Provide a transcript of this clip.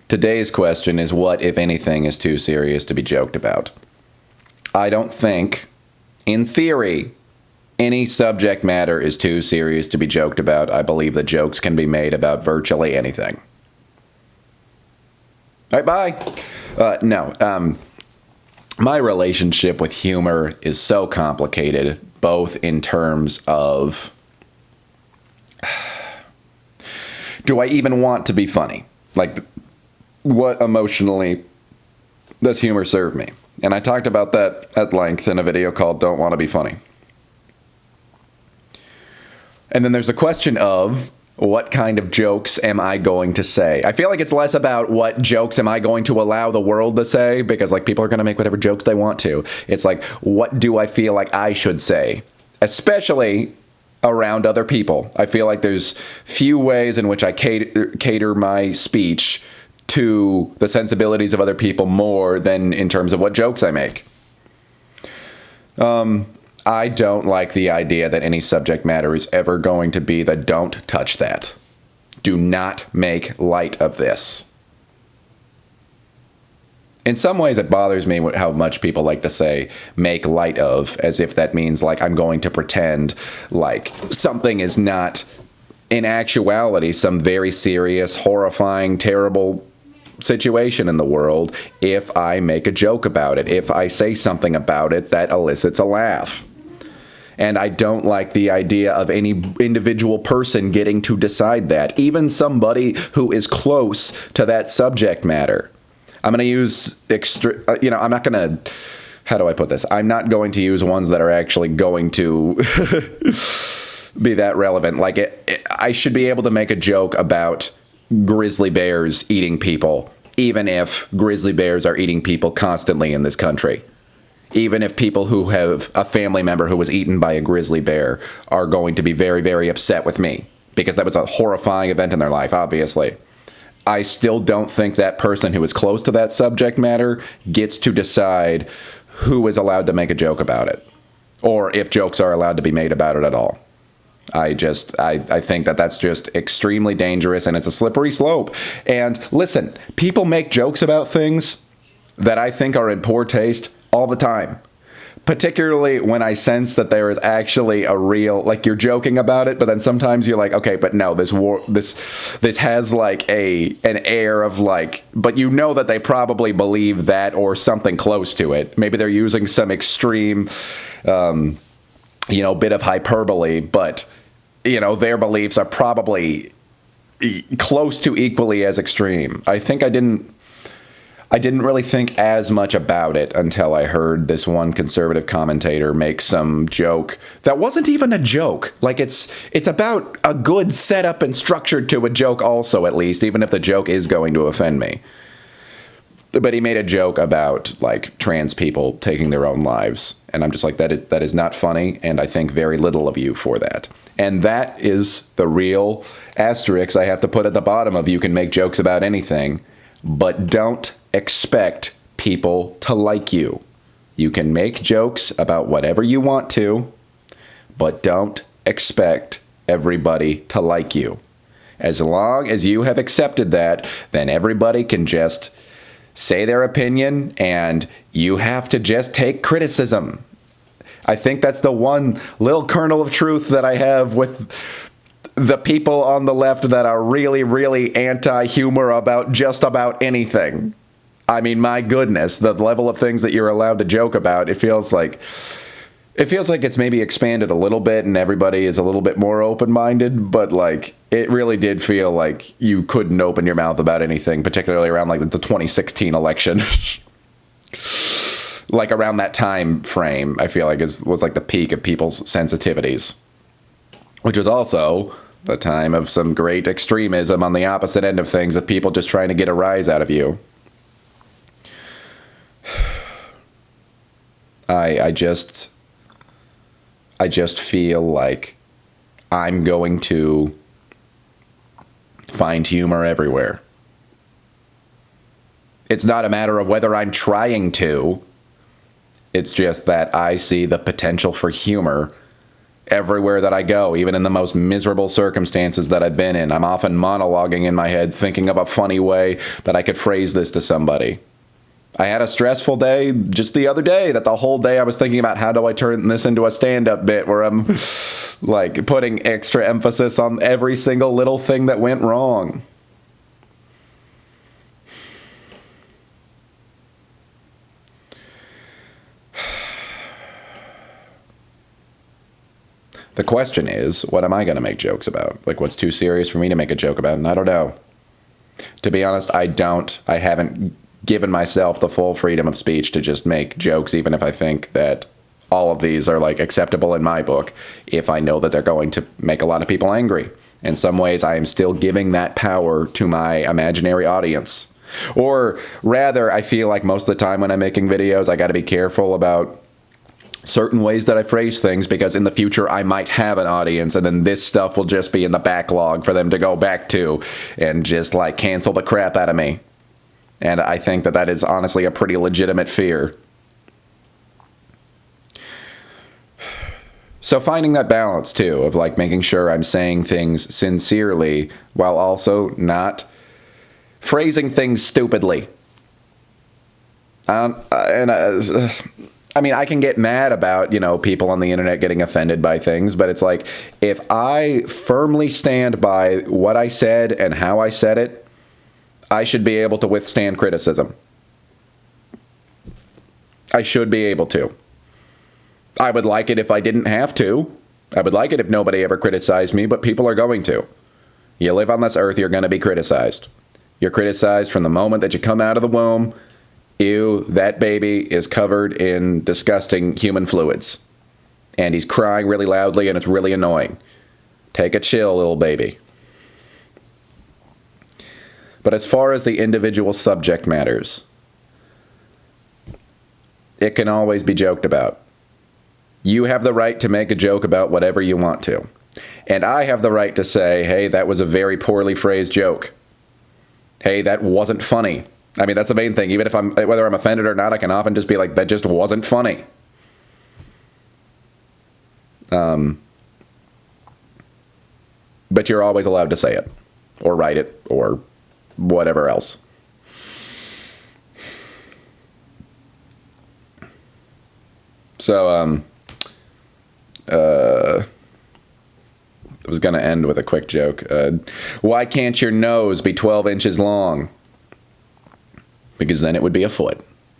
Today's question is, what, if anything, is too serious to be joked about? I don't think, in theory, any subject matter is too serious to be joked about. I believe that jokes can be made about virtually anything. All right, bye. No. My relationship with humor is so complicated, both in terms of, do I even want to be funny? Like, what emotionally does humor serve me? And I talked about that at length in a video called Don't Want to Be Funny. And then there's the question of, what kind of jokes am I going to say? I feel like it's less about what jokes am I going to allow the world to say, because like people are going to make whatever jokes they want to. It's like, what do I feel like I should say? Especially around other people. I feel like there's few ways in which I cater my speech to the sensibilities of other people more than in terms of what jokes I make. I don't like the idea that any subject matter is ever going to be the don't touch that. Do not make light of this. In some ways, it bothers me how much people like to say make light of, as if that means like I'm going to pretend like something is not, in actuality, some very serious, horrifying, terrible situation in the world if I make a joke about it, if I say something about it that elicits a laugh. And I don't like the idea of any individual person getting to decide that, even somebody who is close to that subject matter. I'm going to use I'm not going to, how do I put this? I'm not going to use ones that are actually going to be that relevant. Like, I should be able to make a joke about grizzly bears eating people, even if grizzly bears are eating people constantly in this country. Even if people who have a family member who was eaten by a grizzly bear are going to be very, very upset with me, because that was a horrifying event in their life, obviously. I still don't think that person who is close to that subject matter gets to decide who is allowed to make a joke about it, or if jokes are allowed to be made about it at all. I think that that's just extremely dangerous, and it's a slippery slope. And listen, people make jokes about things that I think are in poor taste all the time, particularly when I sense that there is actually a real, like, you're joking about it, but then sometimes you're like, okay, but no, this has like an air of like, but you know that they probably believe that or something close to it. Maybe they're using some extreme, bit of hyperbole, but their beliefs are probably close to equally as extreme. I think I didn't really think as much about it until I heard this one conservative commentator make some joke that wasn't even a joke. Like, it's about a good setup and structure to a joke also, at least, even if the joke is going to offend me. But he made a joke about, like, trans people taking their own lives. And I'm just like, that is not funny, and I think very little of you for that. And that is the real asterisk I have to put at the bottom of, you can make jokes about anything, but don't expect people to like you. You can make jokes about whatever you want to, but don't expect everybody to like you. As long as you have accepted that, then everybody can just say their opinion, and you have to just take criticism. I think that's the one little kernel of truth that I have with the people on the left that are really, really anti-humor about just about anything. I mean, my goodness, the level of things that you're allowed to joke about, it feels like it's maybe expanded a little bit and everybody is a little bit more open-minded, but like, it really did feel like you couldn't open your mouth about anything, particularly around like the 2016 election. Like, around that time frame, I feel like was like the peak of people's sensitivities, which was also the time of some great extremism on the opposite end of things, of people just trying to get a rise out of you. I just feel like I'm going to find humor everywhere. It's not a matter of whether I'm trying to. It's just that I see the potential for humor everywhere that I go, even in the most miserable circumstances that I've been in. I'm often monologuing in my head, thinking of a funny way that I could phrase this to somebody. I had a stressful day just the other day that the whole day I was thinking about how do I turn this into a stand-up bit where I'm like putting extra emphasis on every single little thing that went wrong. The question is, what am I going to make jokes about? Like, what's too serious for me to make a joke about? And I don't know. To be honest, I haven't given myself the full freedom of speech to just make jokes, even if I think that all of these are like acceptable in my book, if I know that they're going to make a lot of people angry. In some ways, I am still giving that power to my imaginary audience. Or rather, I feel like most of the time when I'm making videos, I got to be careful about certain ways that I phrase things, because in the future I might have an audience, and then this stuff will just be in the backlog for them to go back to and just like cancel the crap out of me. And I think that that is honestly a pretty legitimate fear. So finding that balance too, of like making sure I'm saying things sincerely while also not phrasing things stupidly. I mean, I can get mad about, people on the internet getting offended by things, but it's like, if I firmly stand by what I said and how I said it, I should be able to withstand criticism. I should be able to. I would like it if I didn't have to. I would like it if nobody ever criticized me, but people are going to. You live on this earth, you're going to be criticized. You're criticized from the moment that you come out of the womb. Ew, that baby is covered in disgusting human fluids. And he's crying really loudly and it's really annoying. Take a chill, little baby. But as far as the individual subject matters, it can always be joked about. You have the right to make a joke about whatever you want to. And I have the right to say, hey, that was a very poorly phrased joke. Hey, that wasn't funny. I mean, that's the main thing. Even if whether I'm offended or not, I can often just be like, that just wasn't funny. But you're always allowed to say it, or write it, or whatever else. So, I was going to end with a quick joke. Why can't your nose be 12 inches long? Because then it would be a foot.